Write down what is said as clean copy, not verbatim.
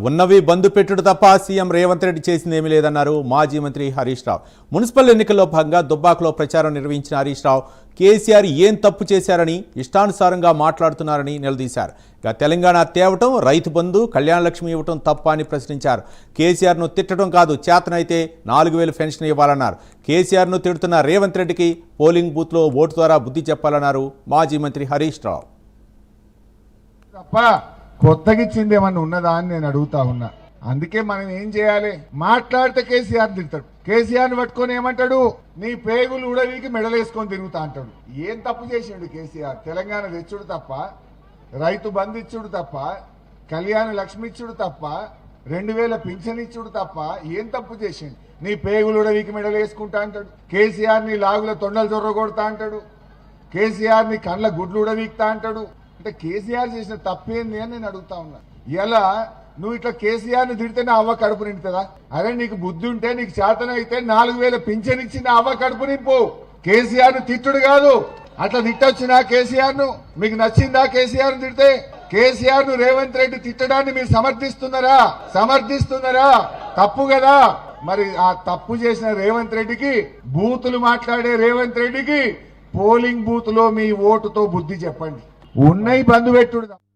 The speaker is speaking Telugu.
ఉన్నవి బంధు పెట్టుడు తప్ప సీఎం రేవంత్ రెడ్డి చేసిందేమీ లేదన్నారు మాజీ మంత్రి హరీష్ రావు. మున్సిపల్ ఎన్నికల్లో భాగంగా దుబ్బాకలో ప్రచారం నిర్వహించిన హరీష్ రావు కేసీఆర్ ఏం తప్పు చేశారని ఇష్టానుసారంగా మాట్లాడుతున్నారని నిలదీశారు. ఇక తెలంగాణ తేవటం, రైతు బంధు, కళ్యాణ లక్ష్మి ఇవ్వటం తప్ప అని ప్రశ్నించారు. కేసీఆర్ను తిట్టడం కాదు, చేతనైతే 4000 పెన్షన్ ఇవ్వాలన్నారు. కేసీఆర్ను తిడుతున్న రేవంత్ రెడ్డికి పోలింగ్ బూత్లో ఓటు ద్వారా బుద్ధి చెప్పాలన్నారు మాజీ మంత్రి హరీష్ రావు. కొత్తగా ఇచ్చింది ఏమన్నా ఉన్నదా అని నేను అడుగుతా ఉన్నా. అందుకే మనం ఏం చేయాలి? మాట్లాడితే కేసీఆర్ తిడతాడు. కేసీఆర్ పట్టుకొని ఏమంటాడు? నీ పేగులు ఉడవికి మెడలేసుకొని తిరుగుతా అంటాడు. ఏం తప్పు చేసిండు కేసీఆర్? తెలంగాణ తెచ్చుడు తప్ప, రైతు బంధు ఇచ్చుడు తప్ప, కళ్యాణ లక్ష్మి ఇచ్చుడు తప్ప, 2000 పింఛన్ ఇచ్చుడు తప్ప ఏం తప్పు చేసిండు? నీ పేగులు ఉడవికి మెడలేసుకుంటా అంటాడు. కేసీఆర్ ని లాగుల తొండలు జొర్ర కొడతా అంటాడు. కేసీఆర్ ని కండ్ల గుడ్లు ఉడవీక్తా అంటాడు. అంటే కేసీఆర్ చేసిన తప్పేంది అని నేను అడుగుతా ఉన్నా. ఎలా నువ్వు ఇట్లా కేసీఆర్ ని తిడితే నా అవ్వ కడుపు నింపుతుందా? అరే నీకు బుద్ధి ఉంటే, నీకు చేతన అయితే 4000 పింఛన్ ఇచ్చి నా అవ్వ కడుపు నింపు. కేసీఆర్ ను తిట్టుడు కాదు. అట్లా తిట్టొచ్చినా కేసీఆర్ ను? మీకు నచ్చిందా కేసీఆర్ ను తిడితే? కేసీఆర్ ను రేవంత్ రెడ్డి తిట్టడాన్ని మీరు సమర్థిస్తున్నారా? తప్పు కదా. మరి ఆ తప్పు చేసిన రేవంత్ రెడ్డికి, బూతులు మాట్లాడే రేవంత్ రెడ్డికి పోలింగ్ బూత్ లో మీ ఓటుతో బుద్ధి చెప్పండి. ఉన్నాయి బంధు పెట్టుడు.